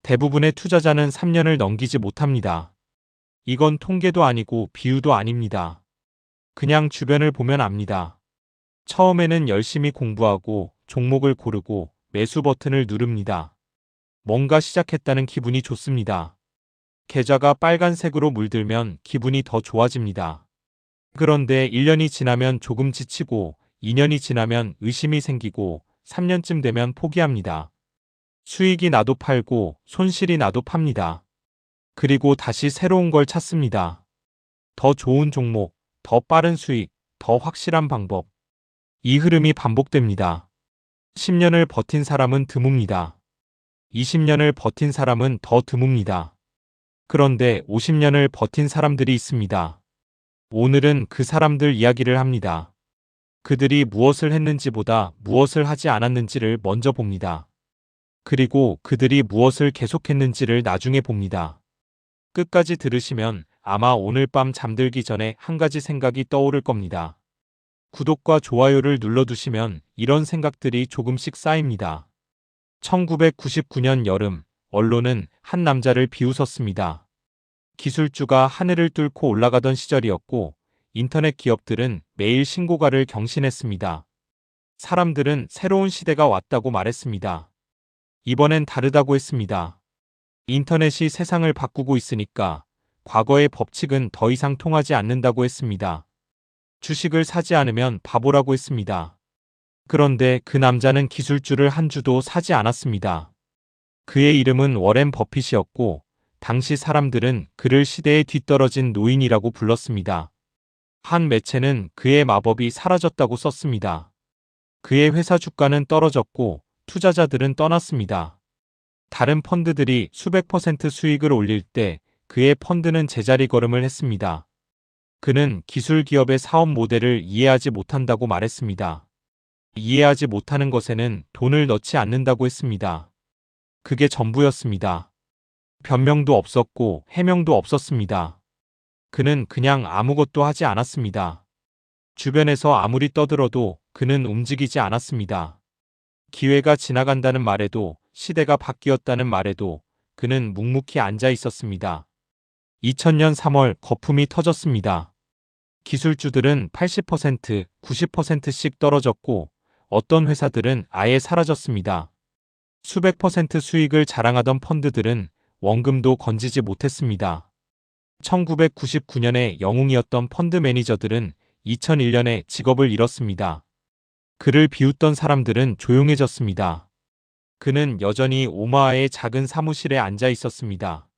대부분의 투자자는 3년을 넘기지 못합니다. 이건 통계도 아니고 비유도 아닙니다. 그냥 주변을 보면 압니다. 처음에는 열심히 공부하고 종목을 고르고 매수 버튼을 누릅니다. 뭔가 시작했다는 기분이 좋습니다. 계좌가 빨간색으로 물들면 기분이 더 좋아집니다. 그런데 1년이 지나면 조금 지치고 2년이 지나면 의심이 생기고 3년쯤 되면 포기합니다. 수익이 나도 팔고 손실이 나도 팝니다. 그리고 다시 새로운 걸 찾습니다. 더 좋은 종목, 더 빠른 수익, 더 확실한 방법. 이 흐름이 반복됩니다. 10년을 버틴 사람은 드뭅니다. 20년을 버틴 사람은 더 드뭅니다. 그런데 50년을 버틴 사람들이 있습니다. 오늘은 그 사람들 이야기를 합니다. 그들이 무엇을 했는지보다 무엇을 하지 않았는지를 먼저 봅니다. 그리고 그들이 무엇을 계속했는지를 나중에 봅니다. 끝까지 들으시면 아마 오늘 밤 잠들기 전에 한 가지 생각이 떠오를 겁니다. 구독과 좋아요를 눌러두시면 이런 생각들이 조금씩 쌓입니다. 1999년 여름, 언론은 한 남자를 비웃었습니다. 기술주가 하늘을 뚫고 올라가던 시절이었고 인터넷 기업들은 매일 신고가를 경신했습니다. 사람들은 새로운 시대가 왔다고 말했습니다. 이번엔 다르다고 했습니다. 인터넷이 세상을 바꾸고 있으니까 과거의 법칙은 더 이상 통하지 않는다고 했습니다. 주식을 사지 않으면 바보라고 했습니다. 그런데 그 남자는 기술주를 한 주도 사지 않았습니다. 그의 이름은 워렌 버핏이었고 당시 사람들은 그를 시대에 뒤떨어진 노인이라고 불렀습니다. 한 매체는 그의 마법이 사라졌다고 썼습니다. 그의 회사 주가는 떨어졌고 투자자들은 떠났습니다. 다른 펀드들이 수백 % 수익을 올릴 때 그의 펀드는 제자리 걸음을 했습니다. 그는 기술 기업의 사업 모델을 이해하지 못한다고 말했습니다. 이해하지 못하는 것에는 돈을 넣지 않는다고 했습니다. 그게 전부였습니다. 변명도 없었고 해명도 없었습니다. 그는 그냥 아무것도 하지 않았습니다. 주변에서 아무리 떠들어도 그는 움직이지 않았습니다. 기회가 지나간다는 말에도 시대가 바뀌었다는 말에도 그는 묵묵히 앉아 있었습니다. 2000년 3월 거품이 터졌습니다. 기술주들은 80%, 90%씩 떨어졌고 어떤 회사들은 아예 사라졌습니다. 수백 % 수익을 자랑하던 펀드들은 원금도 건지지 못했습니다. 1999년에 영웅이었던 펀드 매니저들은 2001년에 직업을 잃었습니다. 그를 비웃던 사람들은 조용해졌습니다. 그는 여전히 오마하의 작은 사무실에 앉아 있었습니다.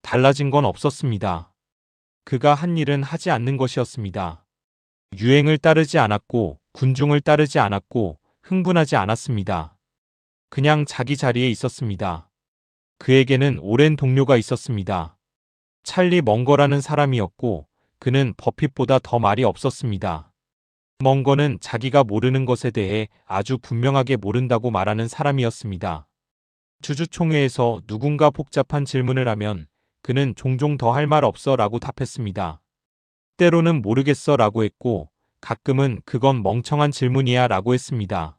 달라진 건 없었습니다. 그가 한 일은 하지 않는 것이었습니다. 유행을 따르지 않았고 군중을 따르지 않았고 흥분하지 않았습니다. 그냥 자기 자리에 있었습니다. 그에게는 오랜 동료가 있었습니다. 찰리 멍거라는 사람이었고 그는 버핏보다 더 말이 없었습니다. 멍거는 자기가 모르는 것에 대해 아주 분명하게 모른다고 말하는 사람이었습니다. 주주총회에서 누군가 복잡한 질문을 하면 그는 종종 더 할 말 없어 라고 답했습니다. 때로는 모르겠어 라고 했고 가끔은 그건 멍청한 질문이야 라고 했습니다.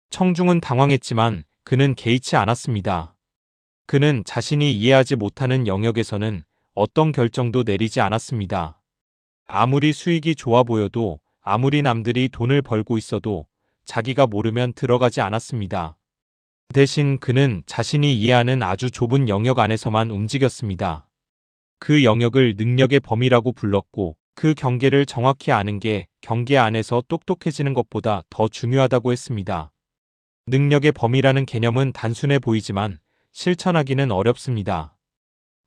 청중은 당황했지만 그는 개의치 않았습니다. 그는 자신이 이해하지 못하는 영역에서는 어떤 결정도 내리지 않았습니다. 아무리 수익이 좋아 보여도 아무리 남들이 돈을 벌고 있어도 자기가 모르면 들어가지 않았습니다. 대신 그는 자신이 이해하는 아주 좁은 영역 안에서만 움직였습니다. 그 영역을 능력의 범위라고 불렀고 그 경계를 정확히 아는 게 경계 안에서 똑똑해지는 것보다 더 중요하다고 했습니다. 능력의 범위라는 개념은 단순해 보이지만 실천하기는 어렵습니다.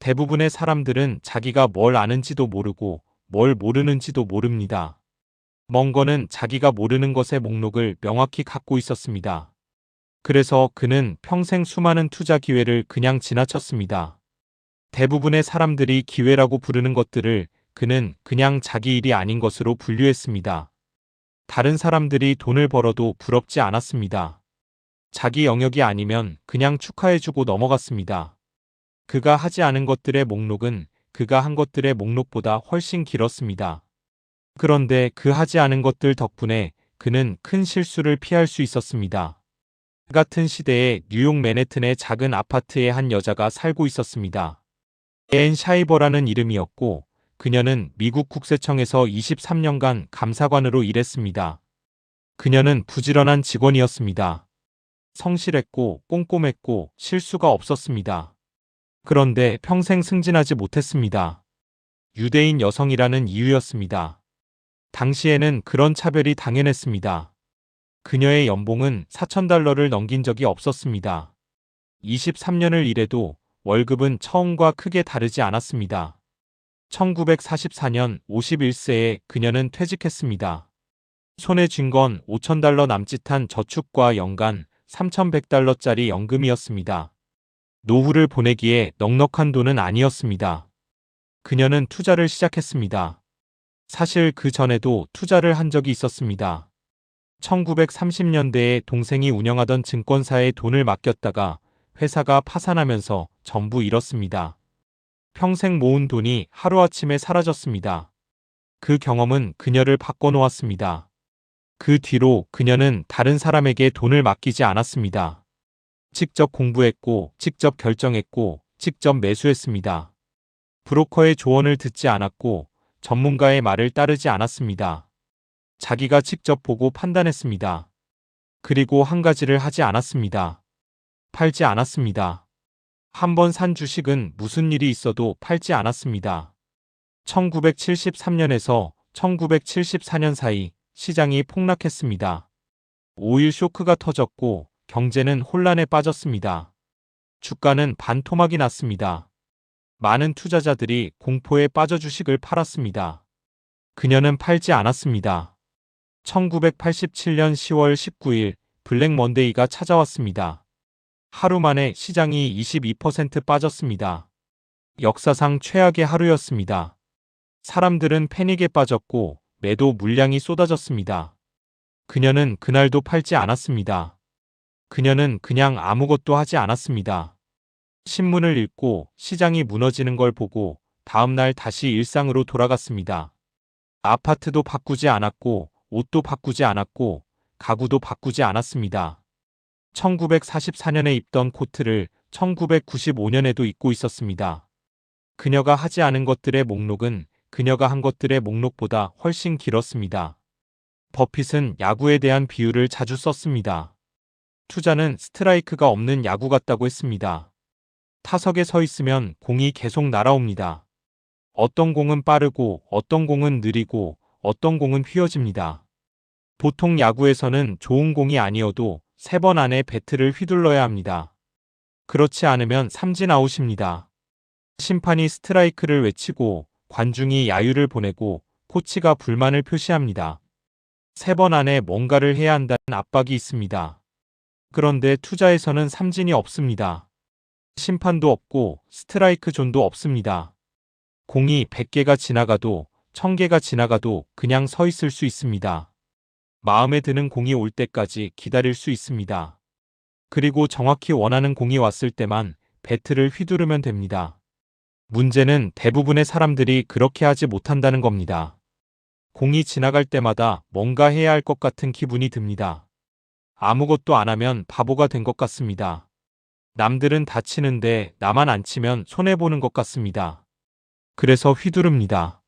대부분의 사람들은 자기가 뭘 아는지도 모르고 뭘 모르는지도 모릅니다. 멍거는 자기가 모르는 것의 목록을 명확히 갖고 있었습니다. 그래서 그는 평생 수많은 투자 기회를 그냥 지나쳤습니다. 대부분의 사람들이 기회라고 부르는 것들을 그는 그냥 자기 일이 아닌 것으로 분류했습니다. 다른 사람들이 돈을 벌어도 부럽지 않았습니다. 자기 영역이 아니면 그냥 축하해주고 넘어갔습니다. 그가 하지 않은 것들의 목록은 그가 한 것들의 목록보다 훨씬 길었습니다. 그런데 그 하지 않은 것들 덕분에 그는 큰 실수를 피할 수 있었습니다. 같은 시대에 뉴욕 맨해튼의 작은 아파트에 한 여자가 살고 있었습니다. 앤 샤이버라는 이름이었고 그녀는 미국 국세청에서 23년간 감사관으로 일했습니다. 그녀는 부지런한 직원이었습니다. 성실했고 꼼꼼했고 실수가 없었습니다. 그런데 평생 승진하지 못했습니다. 유대인 여성이라는 이유였습니다. 당시에는 그런 차별이 당연했습니다. 그녀의 연봉은 $4,000를 넘긴 적이 없었습니다. 23년을 일해도 월급은 처음과 크게 다르지 않았습니다. 1944년 51세에 그녀는 퇴직했습니다. 손에 쥔 건 $5,000 남짓한 저축과 연간 $3,100짜리 연금이었습니다. 노후를 보내기에 넉넉한 돈은 아니었습니다. 그녀는 투자를 시작했습니다. 사실 그 전에도 투자를 한 적이 있었습니다. 1930년대에 동생이 운영하던 증권사에 돈을 맡겼다가 회사가 파산하면서 전부 잃었습니다. 평생 모은 돈이 하루아침에 사라졌습니다. 그 경험은 그녀를 바꿔놓았습니다. 그 뒤로 그녀는 다른 사람에게 돈을 맡기지 않았습니다. 직접 공부했고, 직접 결정했고, 직접 매수했습니다. 브로커의 조언을 듣지 않았고, 전문가의 말을 따르지 않았습니다. 자기가 직접 보고 판단했습니다. 그리고 한 가지를 하지 않았습니다. 팔지 않았습니다. 한 번 산 주식은 무슨 일이 있어도 팔지 않았습니다. 1973년에서 1974년 사이 시장이 폭락했습니다. 오일 쇼크가 터졌고 경제는 혼란에 빠졌습니다. 주가는 반토막이 났습니다. 많은 투자자들이 공포에 빠져 주식을 팔았습니다. 그녀는 팔지 않았습니다. 1987년 10월 19일 블랙 먼데이가 찾아왔습니다. 하루 만에 시장이 22% 빠졌습니다. 역사상 최악의 하루였습니다. 사람들은 패닉에 빠졌고 매도 물량이 쏟아졌습니다. 그녀는 그날도 팔지 않았습니다. 그녀는 그냥 아무것도 하지 않았습니다. 신문을 읽고 시장이 무너지는 걸 보고 다음 날 다시 일상으로 돌아갔습니다. 아파트도 바꾸지 않았고 옷도 바꾸지 않았고 가구도 바꾸지 않았습니다. 1944년에 입던 코트를 1995년에도 입고 있었습니다. 그녀가 하지 않은 것들의 목록은 그녀가 한 것들의 목록보다 훨씬 길었습니다. 버핏은 야구에 대한 비유를 자주 썼습니다. 투자는 스트라이크가 없는 야구 같다고 했습니다. 타석에 서 있으면 공이 계속 날아옵니다. 어떤 공은 빠르고 어떤 공은 느리고 어떤 공은 휘어집니다. 보통 야구에서는 좋은 공이 아니어도 3번 안에 배트를 휘둘러야 합니다. 그렇지 않으면 삼진 아웃입니다. 심판이 스트라이크를 외치고 관중이 야유를 보내고 코치가 불만을 표시합니다. 3번 안에 뭔가를 해야 한다는 압박이 있습니다. 그런데 투자에서는 삼진이 없습니다. 심판도 없고 스트라이크 존도 없습니다. 공이 100개가 지나가도 1000개가 지나가도 그냥 서 있을 수 있습니다. 마음에 드는 공이 올 때까지 기다릴 수 있습니다. 그리고 정확히 원하는 공이 왔을 때만 배트를 휘두르면 됩니다. 문제는 대부분의 사람들이 그렇게 하지 못한다는 겁니다. 공이 지나갈 때마다 뭔가 해야 할 것 같은 기분이 듭니다. 아무것도 안 하면 바보가 된 것 같습니다. 남들은 다 치는데 나만 안 치면 손해보는 것 같습니다. 그래서 휘두릅니다.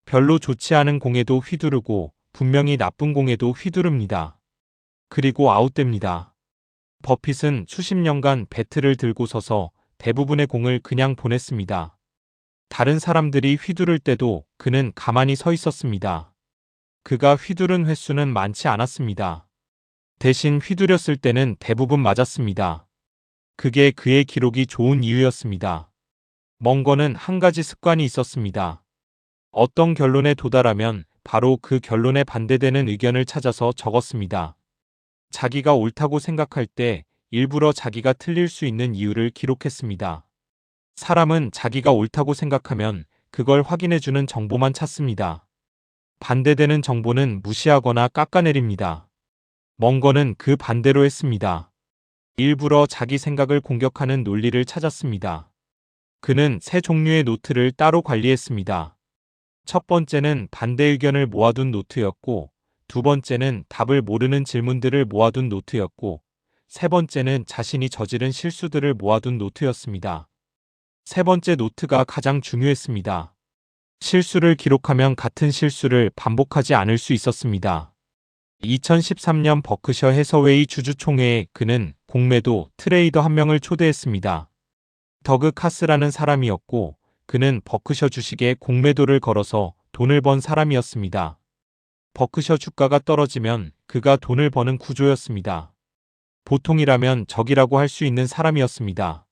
별로 좋지 않은 공에도 휘두르고 분명히 나쁜 공에도 휘두릅니다. 그리고 아웃됩니다. 버핏은 수십 년간 배트를 들고 서서 대부분의 공을 그냥 보냈습니다. 다른 사람들이 휘두를 때도 그는 가만히 서 있었습니다. 그가 휘두른 횟수는 많지 않았습니다. 대신 휘두렸을 때는 대부분 맞았습니다. 그게 그의 기록이 좋은 이유였습니다. 멍거는 한 가지 습관이 있었습니다. 어떤 결론에 도달하면 바로 그 결론에 반대되는 의견을 찾아서 적었습니다. 자기가 옳다고 생각할 때 일부러 자기가 틀릴 수 있는 이유를 기록했습니다. 사람은 자기가 옳다고 생각하면 그걸 확인해주는 정보만 찾습니다. 반대되는 정보는 무시하거나 깎아내립니다. 멍거는 그 반대로 했습니다. 일부러 자기 생각을 공격하는 논리를 찾았습니다. 그는 3종류의 노트를 따로 관리했습니다. 첫 번째는 반대 의견을 모아둔 노트였고, 두 번째는 답을 모르는 질문들을 모아둔 노트였고, 세 번째는 자신이 저지른 실수들을 모아둔 노트였습니다. 세 번째 노트가 가장 중요했습니다. 실수를 기록하면 같은 실수를 반복하지 않을 수 있었습니다. 2013년 버크셔 해서웨이 주주총회에 그는 공매도 트레이더 한 명을 초대했습니다. 더그 카스라는 사람이었고 그는 버크셔 주식에 공매도를 걸어서 돈을 번 사람이었습니다. 버크셔 주가가 떨어지면 그가 돈을 버는 구조였습니다. 보통이라면 적이라고 할 수 있는 사람이었습니다.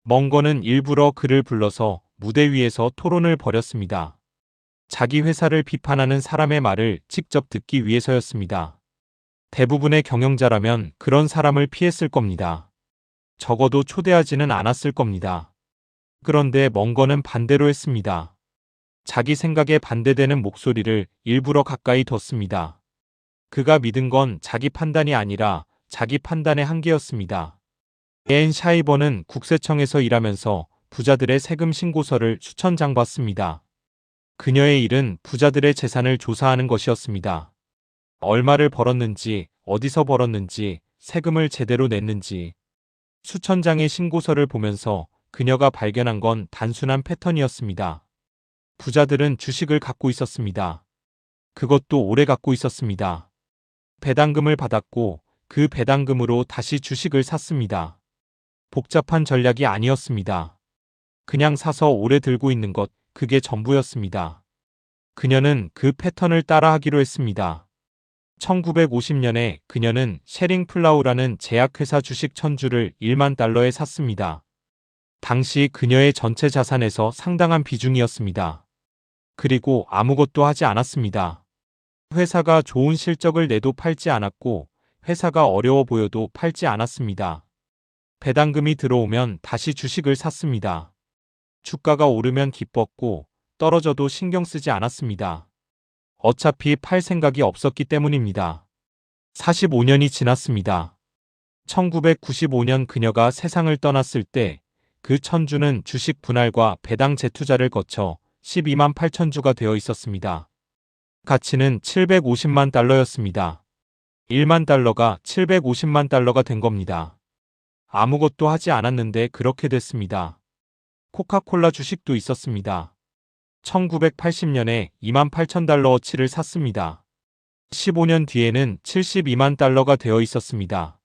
멍건은 일부러 그를 불러서 무대 위에서 토론을 벌였습니다. 자기 회사를 비판하는 사람의 말을 직접 듣기 위해서였습니다. 대부분의 경영자라면 그런 사람을 피했을 겁니다. 적어도 초대하지는 않았을 겁니다. 그런데 멍건은 반대로 했습니다. 자기 생각에 반대되는 목소리를 일부러 가까이 뒀습니다. 그가 믿은 건 자기 판단이 아니라 자기 판단의 한계였습니다. 앤 샤이버는 국세청에서 일하면서 부자들의 세금 신고서를 수천 장 봤습니다. 그녀의 일은 부자들의 재산을 조사하는 것이었습니다. 얼마를 벌었는지, 어디서 벌었는지, 세금을 제대로 냈는지. 수천 장의 신고서를 보면서 그녀가 발견한 건 단순한 패턴이었습니다. 부자들은 주식을 갖고 있었습니다. 그것도 오래 갖고 있었습니다. 배당금을 받았고 그 배당금으로 다시 주식을 샀습니다. 복잡한 전략이 아니었습니다. 그냥 사서 오래 들고 있는 것, 그게 전부였습니다. 그녀는 그 패턴을 따라하기로 했습니다. 1950년에 그녀는 쉐링 플라우라는 제약회사 주식 1000주를 1만 달러에 샀습니다. 당시 그녀의 전체 자산에서 상당한 비중이었습니다. 그리고 아무것도 하지 않았습니다. 회사가 좋은 실적을 내도 팔지 않았고 회사가 어려워 보여도 팔지 않았습니다. 배당금이 들어오면 다시 주식을 샀습니다. 주가가 오르면 기뻤고 떨어져도 신경 쓰지 않았습니다. 어차피 팔 생각이 없었기 때문입니다. 45년이 지났습니다. 1995년 그녀가 세상을 떠났을 때 그 1000주는 주식 분할과 배당 재투자를 거쳐 12만 8천주가 되어 있었습니다. 가치는 750만 달러였습니다. 1만 달러가 750만 달러가 된 겁니다. 아무것도 하지 않았는데 그렇게 됐습니다. 코카콜라 주식도 있었습니다. 1980년에 2만 8천 달러어치를 샀습니다. 15년 뒤에는 72만 달러가 되어 있었습니다.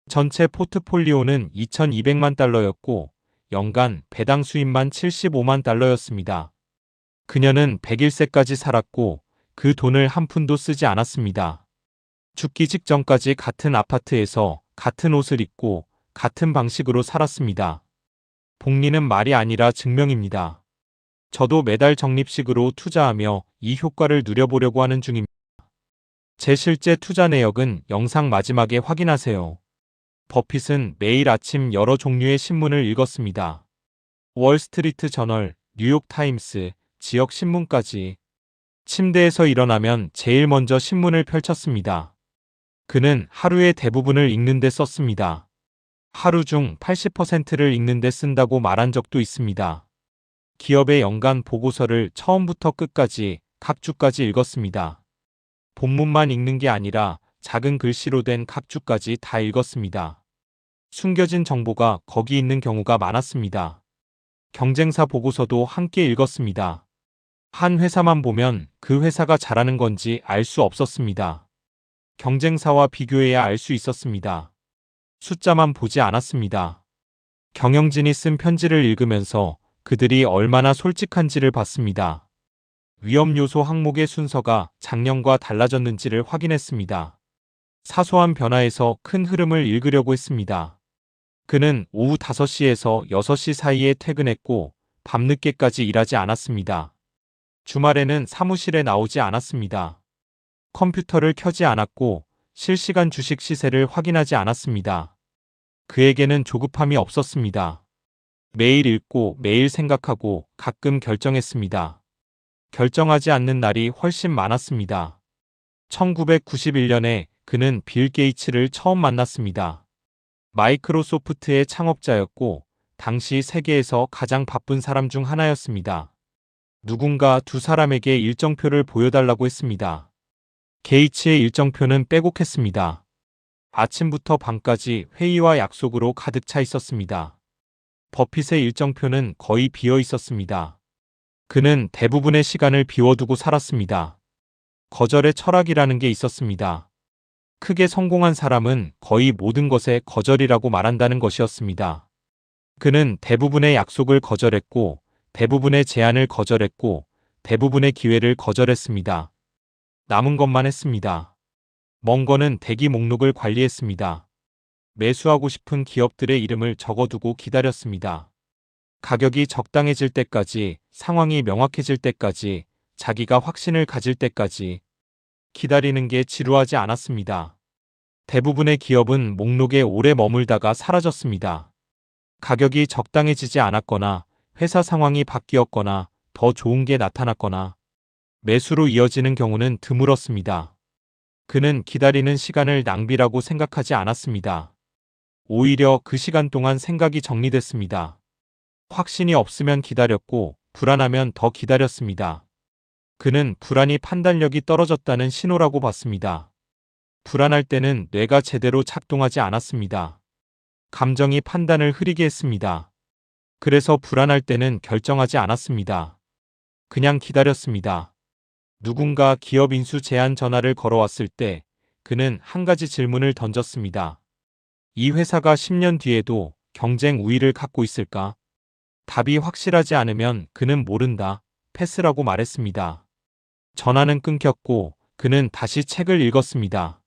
전체 포트폴리오는 2200만 달러였고 연간 배당 수입만 75만 달러였습니다. 그녀는 101세까지 살았고 그 돈을 한 푼도 쓰지 않았습니다. 죽기 직전까지 같은 아파트에서 같은 옷을 입고 같은 방식으로 살았습니다. 복리는 말이 아니라 증명입니다. 저도 매달 적립식으로 투자하며 이 효과를 누려보려고 하는 중입니다. 제 실제 투자 내역은 영상 마지막에 확인하세요. 버핏은 매일 아침 여러 종류의 신문을 읽었습니다. 월스트리트 저널, 뉴욕타임스, 지역 신문까지. 침대에서 일어나면 제일 먼저 신문을 펼쳤습니다. 그는 하루의 대부분을 읽는데 썼습니다. 하루 중 80%를 읽는데 쓴다고 말한 적도 있습니다. 기업의 연간 보고서를 처음부터 끝까지 각 주까지 읽었습니다. 본문만 읽는 게 아니라 작은 글씨로 된 각 주까지 다 읽었습니다. 숨겨진 정보가 거기 있는 경우가 많았습니다. 경쟁사 보고서도 함께 읽었습니다. 한 회사만 보면 그 회사가 잘하는 건지 알 수 없었습니다. 경쟁사와 비교해야 알 수 있었습니다. 숫자만 보지 않았습니다. 경영진이 쓴 편지를 읽으면서 그들이 얼마나 솔직한지를 봤습니다. 위험 요소 항목의 순서가 작년과 달라졌는지를 확인했습니다. 사소한 변화에서 큰 흐름을 읽으려고 했습니다. 그는 오후 5시에서 6시 사이에 퇴근했고 밤늦게까지 일하지 않았습니다. 주말에는 사무실에 나오지 않았습니다. 컴퓨터를 켜지 않았고 실시간 주식 시세를 확인하지 않았습니다. 그에게는 조급함이 없었습니다. 매일 읽고 매일 생각하고 가끔 결정했습니다. 결정하지 않는 날이 훨씬 많았습니다. 1991년에 그는 빌 게이츠를 처음 만났습니다. 마이크로소프트의 창업자였고 당시 세계에서 가장 바쁜 사람 중 하나였습니다. 누군가 두 사람에게 일정표를 보여달라고 했습니다. 게이츠의 일정표는 빼곡했습니다. 아침부터 밤까지 회의와 약속으로 가득 차 있었습니다. 버핏의 일정표는 거의 비어 있었습니다. 그는 대부분의 시간을 비워두고 살았습니다. 거절의 철학이라는 게 있었습니다. 크게 성공한 사람은 거의 모든 것에 거절이라고 말한다는 것이었습니다. 그는 대부분의 약속을 거절했고, 대부분의 제안을 거절했고, 대부분의 기회를 거절했습니다. 남은 것만 했습니다. 멍건은 대기 목록을 관리했습니다. 매수하고 싶은 기업들의 이름을 적어두고 기다렸습니다. 가격이 적당해질 때까지, 상황이 명확해질 때까지, 자기가 확신을 가질 때까지 기다리는 게 지루하지 않았습니다. 대부분의 기업은 목록에 오래 머물다가 사라졌습니다. 가격이 적당해지지 않았거나 회사 상황이 바뀌었거나 더 좋은 게 나타났거나 매수로 이어지는 경우는 드물었습니다. 그는 기다리는 시간을 낭비라고 생각하지 않았습니다. 오히려 그 시간 동안 생각이 정리됐습니다. 확신이 없으면 기다렸고 불안하면 더 기다렸습니다. 그는 불안이 판단력이 떨어졌다는 신호라고 봤습니다. 불안할 때는 뇌가 제대로 작동하지 않았습니다. 감정이 판단을 흐리게 했습니다. 그래서 불안할 때는 결정하지 않았습니다. 그냥 기다렸습니다. 누군가 기업 인수 제안 전화를 걸어왔을 때 그는 한 가지 질문을 던졌습니다. 이 회사가 10년 뒤에도 경쟁 우위를 갖고 있을까? 답이 확실하지 않으면 그는 모른다. 패스라고 말했습니다. 전화는 끊겼고 그는 다시 책을 읽었습니다.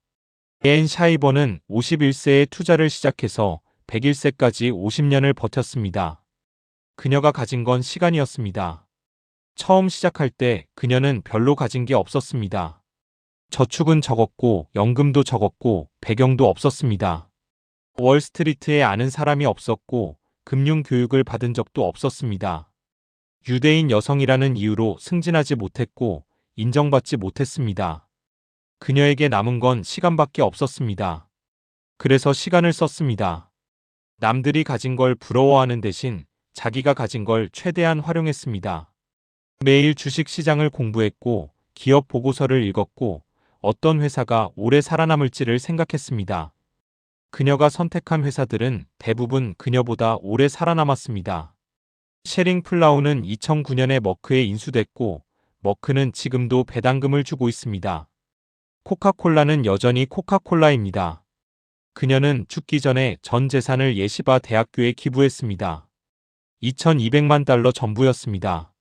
앤 샤이버는 51세에 투자를 시작해서 101세까지 50년을 버텼습니다. 그녀가 가진 건 시간이었습니다. 처음 시작할 때 그녀는 별로 가진 게 없었습니다. 저축은 적었고 연금도 적었고 배경도 없었습니다. 월스트리트에 아는 사람이 없었고 금융 교육을 받은 적도 없었습니다. 유대인 여성이라는 이유로 승진하지 못했고 인정받지 못했습니다. 그녀에게 남은 건 시간밖에 없었습니다. 그래서 시간을 썼습니다. 남들이 가진 걸 부러워하는 대신 자기가 가진 걸 최대한 활용했습니다. 매일 주식 시장을 공부했고 기업 보고서를 읽었고 어떤 회사가 오래 살아남을지를 생각했습니다. 그녀가 선택한 회사들은 대부분 그녀보다 오래 살아남았습니다. 셰링 플라우는 2009년에 머크에 인수됐고 머크는 지금도 배당금을 주고 있습니다. 코카콜라는 여전히 코카콜라입니다. 그녀는 죽기 전에 전 재산을 예시바 대학교에 기부했습니다. 2200만 달러 전부였습니다.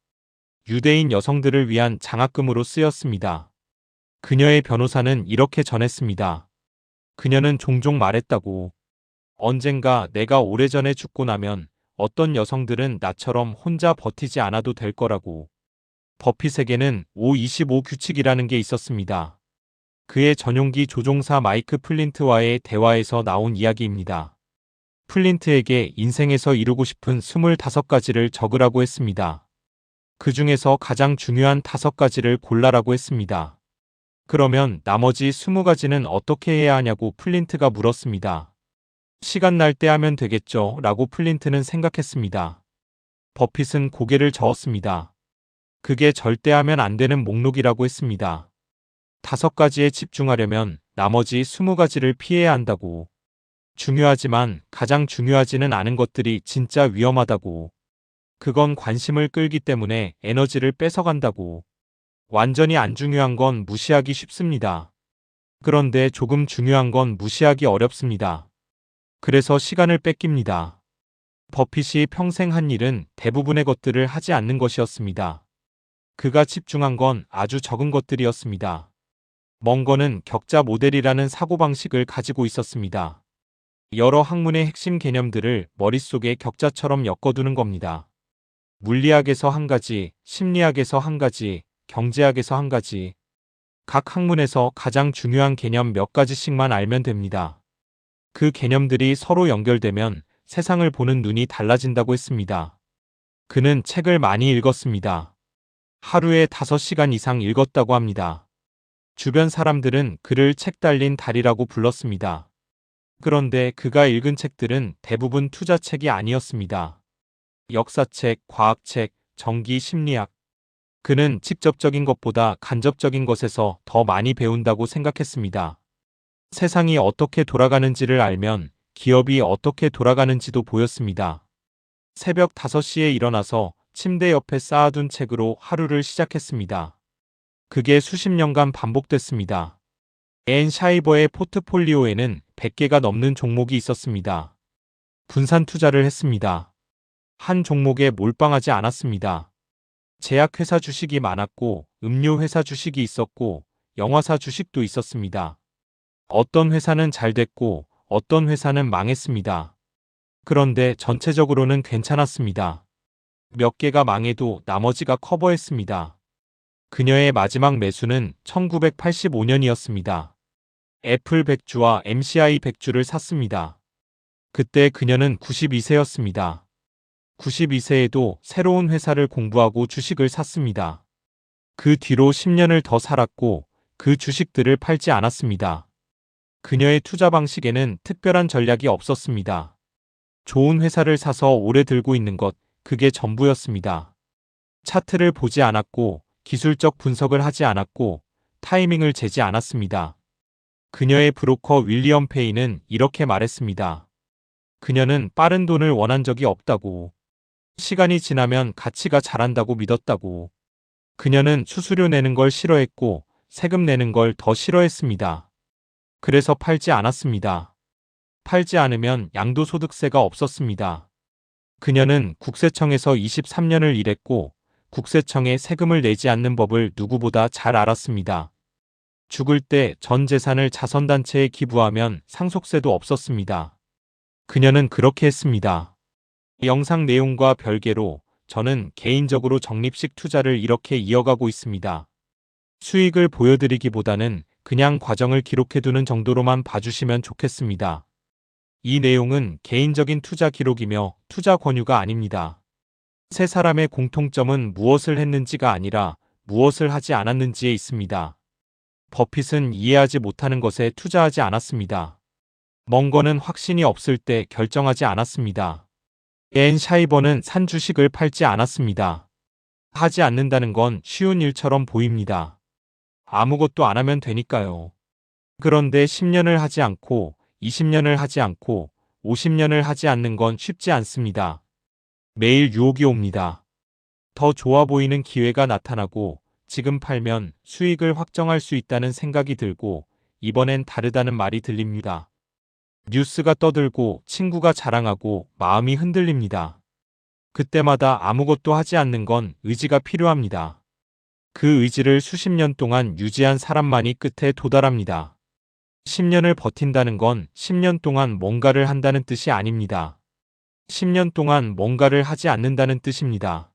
유대인 여성들을 위한 장학금으로 쓰였습니다. 그녀의 변호사는 이렇게 전했습니다. 그녀는 종종 말했다고. 언젠가 내가 오래전에 죽고 나면 어떤 여성들은 나처럼 혼자 버티지 않아도 될 거라고. 버핏에게는 5-25 규칙이라는 게 있었습니다. 그의 전용기 조종사 마이크 플린트와의 대화에서 나온 이야기입니다. 플린트에게 인생에서 이루고 싶은 25가지를 적으라고 했습니다. 그 중에서 가장 중요한 5가지를 골라라고 했습니다. 그러면 나머지 20가지는 어떻게 해야 하냐고 플린트가 물었습니다. 시간 날 때 하면 되겠죠 라고 플린트는 생각했습니다. 버핏은 고개를 저었습니다. 그게 절대 하면 안 되는 목록이라고 했습니다. 5가지에 집중하려면 나머지 20가지를 피해야 한다고. 중요하지만 가장 중요하지는 않은 것들이 진짜 위험하다고. 그건 관심을 끌기 때문에 에너지를 뺏어간다고. 완전히 안 중요한 건 무시하기 쉽습니다. 그런데 조금 중요한 건 무시하기 어렵습니다. 그래서 시간을 뺏깁니다. 버핏이 평생 한 일은 대부분의 것들을 하지 않는 것이었습니다. 그가 집중한 건 아주 적은 것들이었습니다. 멍건은 격자 모델이라는 사고방식을 가지고 있었습니다. 여러 학문의 핵심 개념들을 머릿속에 격자처럼 엮어두는 겁니다. 물리학에서 한 가지, 심리학에서 한 가지, 경제학에서 한 가지. 각 학문에서 가장 중요한 개념 몇 가지씩만 알면 됩니다. 그 개념들이 서로 연결되면 세상을 보는 눈이 달라진다고 했습니다. 그는 책을 많이 읽었습니다. 하루에 5시간 이상 읽었다고 합니다. 주변 사람들은 그를 책 달린 달이라고 불렀습니다. 그런데 그가 읽은 책들은 대부분 투자책이 아니었습니다. 역사책, 과학책, 정기 심리학. 그는 직접적인 것보다 간접적인 것에서 더 많이 배운다고 생각했습니다. 세상이 어떻게 돌아가는지를 알면 기업이 어떻게 돌아가는지도 보였습니다. 새벽 5시에 일어나서 침대 옆에 쌓아둔 책으로 하루를 시작했습니다. 그게 수십 년간 반복됐습니다. 앤 샤이버의 포트폴리오에는 100개가 넘는 종목이 있었습니다. 분산 투자를 했습니다. 한 종목에 몰빵하지 않았습니다. 제약회사 주식이 많았고, 음료회사 주식이 있었고, 영화사 주식도 있었습니다. 어떤 회사는 잘 됐고, 어떤 회사는 망했습니다. 그런데 전체적으로는 괜찮았습니다. 몇 개가 망해도 나머지가 커버했습니다. 그녀의 마지막 매수는 1985년이었습니다. 애플 100주와 MCI 100주를 샀습니다. 그때 그녀는 92세였습니다. 92세에도 새로운 회사를 공부하고 주식을 샀습니다. 그 뒤로 10년을 더 살았고 그 주식들을 팔지 않았습니다. 그녀의 투자 방식에는 특별한 전략이 없었습니다. 좋은 회사를 사서 오래 들고 있는 것, 그게 전부였습니다. 차트를 보지 않았고 기술적 분석을 하지 않았고 타이밍을 재지 않았습니다. 그녀의 브로커 윌리엄 페이는 이렇게 말했습니다. 그녀는 빠른 돈을 원한 적이 없다고. 시간이 지나면 가치가 자란다고 믿었다고. 그녀는 수수료 내는 걸 싫어했고 세금 내는 걸 더 싫어했습니다. 그래서 팔지 않았습니다. 팔지 않으면 양도소득세가 없었습니다. 그녀는 국세청에서 23년을 일했고 국세청에 세금을 내지 않는 법을 누구보다 잘 알았습니다. 죽을 때 전 재산을 자선단체에 기부하면 상속세도 없었습니다. 그녀는 그렇게 했습니다. 영상 내용과 별개로 저는 개인적으로 적립식 투자를 이렇게 이어가고 있습니다. 수익을 보여드리기보다는 그냥 과정을 기록해두는 정도로만 봐주시면 좋겠습니다. 이 내용은 개인적인 투자 기록이며 투자 권유가 아닙니다. 세 사람의 공통점은 무엇을 했는지가 아니라 무엇을 하지 않았는지에 있습니다. 버핏은 이해하지 못하는 것에 투자하지 않았습니다. 먼 거는 확신이 없을 때 결정하지 않았습니다. 앤 샤이버는 산 주식을 팔지 않았습니다. 하지 않는다는 건 쉬운 일처럼 보입니다. 아무것도 안 하면 되니까요. 그런데 10년을 하지 않고 20년을 하지 않고 50년을 하지 않는 건 쉽지 않습니다. 매일 유혹이 옵니다. 더 좋아 보이는 기회가 나타나고 지금 팔면 수익을 확정할 수 있다는 생각이 들고 이번엔 다르다는 말이 들립니다. 뉴스가 떠들고 친구가 자랑하고 마음이 흔들립니다. 그때마다 아무것도 하지 않는 건 의지가 필요합니다. 그 의지를 수십 년 동안 유지한 사람만이 끝에 도달합니다. 10년을 버틴다는 건 10년 동안 뭔가를 한다는 뜻이 아닙니다. 10년 동안 뭔가를 하지 않는다는 뜻입니다.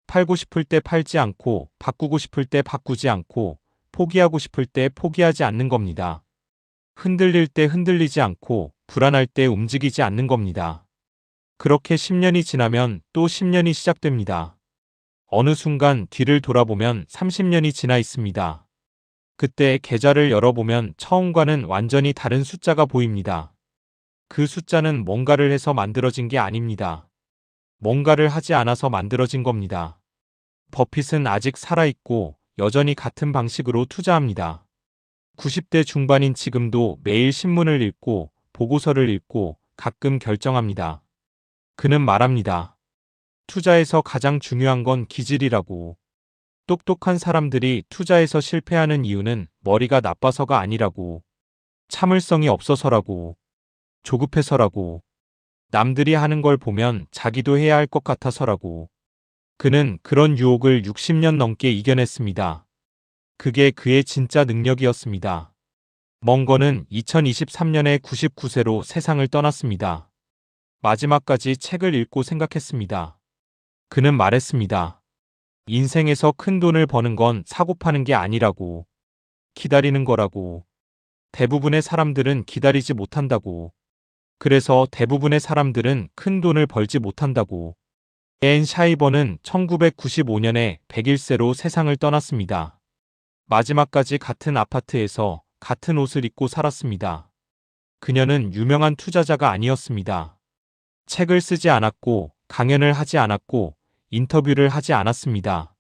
팔고 싶을 때 팔지 않고 바꾸고 싶을 때 바꾸지 않고 포기하고 싶을 때 포기하지 않는 겁니다. 흔들릴 때 흔들리지 않고 불안할 때 움직이지 않는 겁니다. 그렇게 10년이 지나면 또 10년이 시작됩니다. 어느 순간 뒤를 돌아보면 30년이 지나 있습니다. 그때 계좌를 열어보면 처음과는 완전히 다른 숫자가 보입니다. 그 숫자는 뭔가를 해서 만들어진 게 아닙니다. 뭔가를 하지 않아서 만들어진 겁니다. 버핏은 아직 살아있고 여전히 같은 방식으로 투자합니다. 90대 중반인 지금도 매일 신문을 읽고 보고서를 읽고 가끔 결정합니다. 그는 말합니다. 투자에서 가장 중요한 건 기질이라고. 똑똑한 사람들이 투자에서 실패하는 이유는 머리가 나빠서가 아니라고. 참을성이 없어서라고. 조급해서라고. 남들이 하는 걸 보면 자기도 해야 할 것 같아서라고. 그는 그런 유혹을 60년 넘게 이겨냈습니다. 그게 그의 진짜 능력이었습니다. 멍거는 2023년에 99세로 세상을 떠났습니다. 마지막까지 책을 읽고 생각했습니다. 그는 말했습니다. 인생에서 큰 돈을 버는 건 사고 파는 게 아니라고. 기다리는 거라고. 대부분의 사람들은 기다리지 못한다고. 그래서 대부분의 사람들은 큰 돈을 벌지 못한다고. 앤 샤이버는 1995년에 101세로 세상을 떠났습니다. 마지막까지 같은 아파트에서 같은 옷을 입고 살았습니다. 그녀는 유명한 투자자가 아니었습니다. 책을 쓰지 않았고 강연을 하지 않았고 인터뷰를 하지 않았습니다.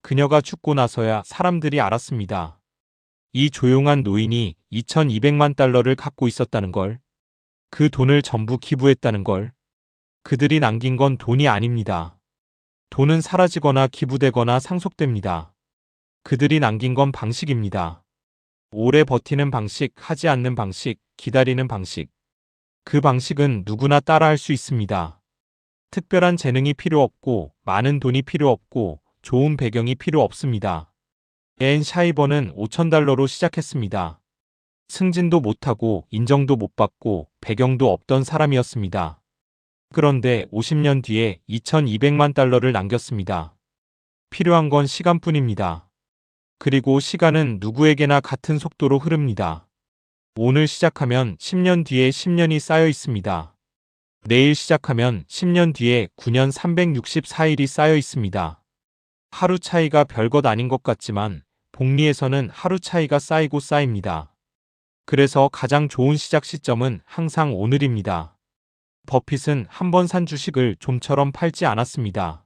그녀가 죽고 나서야 사람들이 알았습니다. 이 조용한 노인이 2200만 달러를 갖고 있었다는 걸, 그 돈을 전부 기부했다는 걸, 그들이 남긴 건 돈이 아닙니다. 돈은 사라지거나 기부되거나 상속됩니다. 그들이 남긴 건 방식입니다. 오래 버티는 방식, 하지 않는 방식, 기다리는 방식. 그 방식은 누구나 따라할 수 있습니다. 특별한 재능이 필요 없고, 많은 돈이 필요 없고, 좋은 배경이 필요 없습니다. 앤 샤이버는 5,000달러로 시작했습니다. 승진도 못하고 인정도 못 받고 배경도 없던 사람이었습니다. 그런데 50년 뒤에 2,200만 달러를 남겼습니다. 필요한 건 시간뿐입니다. 그리고 시간은 누구에게나 같은 속도로 흐릅니다. 오늘 시작하면 10년 뒤에 10년이 쌓여 있습니다. 내일 시작하면 10년 뒤에 9년 364일이 쌓여 있습니다. 하루 차이가 별것 아닌 것 같지만 복리에서는 하루 차이가 쌓이고 쌓입니다. 그래서 가장 좋은 시작 시점은 항상 오늘입니다. 버핏은 한 번 산 주식을 좀처럼 팔지 않았습니다.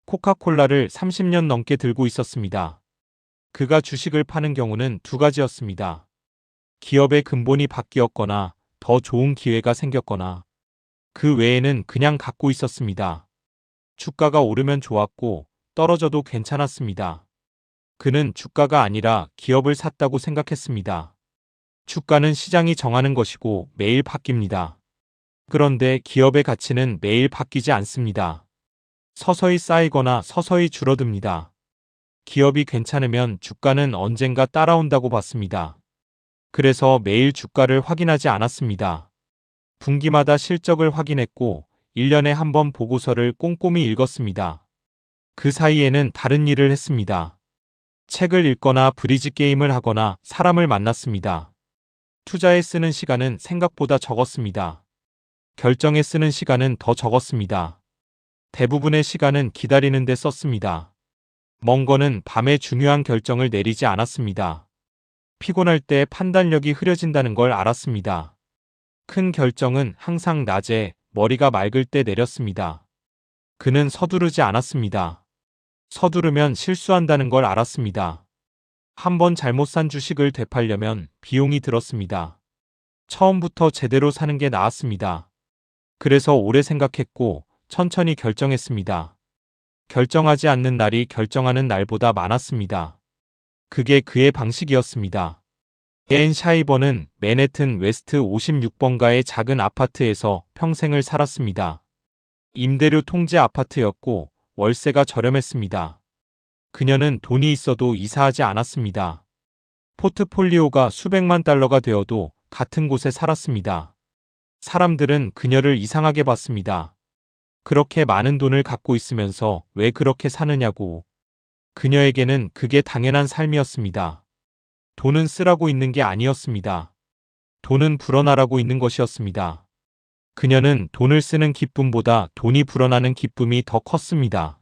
코카콜라를 30년 넘게 들고 있었습니다. 그가 주식을 파는 경우는 두 가지였습니다. 기업의 근본이 바뀌었거나 더 좋은 기회가 생겼거나 그 외에는 그냥 갖고 있었습니다. 주가가 오르면 좋았고 떨어져도 괜찮았습니다. 그는 주가가 아니라 기업을 샀다고 생각했습니다. 주가는 시장이 정하는 것이고 매일 바뀝니다. 그런데 기업의 가치는 매일 바뀌지 않습니다. 서서히 쌓이거나 서서히 줄어듭니다. 기업이 괜찮으면 주가는 언젠가 따라온다고 봤습니다. 그래서 매일 주가를 확인하지 않았습니다. 분기마다 실적을 확인했고 1년에 한 번 보고서를 꼼꼼히 읽었습니다. 그 사이에는 다른 일을 했습니다. 책을 읽거나 브리지 게임을 하거나 사람을 만났습니다. 투자에 쓰는 시간은 생각보다 적었습니다. 결정에 쓰는 시간은 더 적었습니다. 대부분의 시간은 기다리는 데 썼습니다. 멍거는 밤에 중요한 결정을 내리지 않았습니다. 피곤할 때 판단력이 흐려진다는 걸 알았습니다. 큰 결정은 항상 낮에 머리가 맑을 때 내렸습니다. 그는 서두르지 않았습니다. 서두르면 실수한다는 걸 알았습니다. 한 번 잘못 산 주식을 되팔려면 비용이 들었습니다. 처음부터 제대로 사는 게 나았습니다. 그래서 오래 생각했고 천천히 결정했습니다. 결정하지 않는 날이 결정하는 날보다 많았습니다. 그게 그의 방식이었습니다. 앤 샤이버는 맨해튼 웨스트 56번가의 작은 아파트에서 평생을 살았습니다. 임대료 통제 아파트였고 월세가 저렴했습니다. 그녀는 돈이 있어도 이사하지 않았습니다. 포트폴리오가 수백만 달러가 되어도 같은 곳에 살았습니다. 사람들은 그녀를 이상하게 봤습니다. 그렇게 많은 돈을 갖고 있으면서 왜 그렇게 사느냐고. 그녀에게는 그게 당연한 삶이었습니다. 돈은 쓰라고 있는 게 아니었습니다. 돈은 불어나라고 있는 것이었습니다. 그녀는 돈을 쓰는 기쁨보다 돈이 불어나는 기쁨이 더 컸습니다.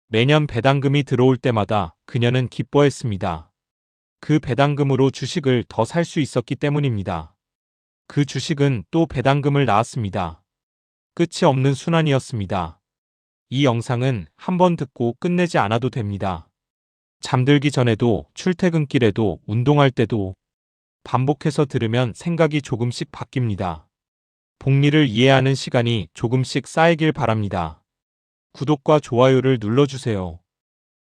매년 배당금이 들어올 때마다 그녀는 기뻐했습니다. 그 배당금으로 주식을 더 살 수 있었기 때문입니다. 그 주식은 또 배당금을 낳았습니다. 끝이 없는 순환이었습니다. 이 영상은 한 번 듣고 끝내지 않아도 됩니다. 잠들기 전에도, 출퇴근길에도, 운동할 때도 반복해서 들으면 생각이 조금씩 바뀝니다. 복리를 이해하는 시간이 조금씩 쌓이길 바랍니다. 구독과 좋아요를 눌러주세요.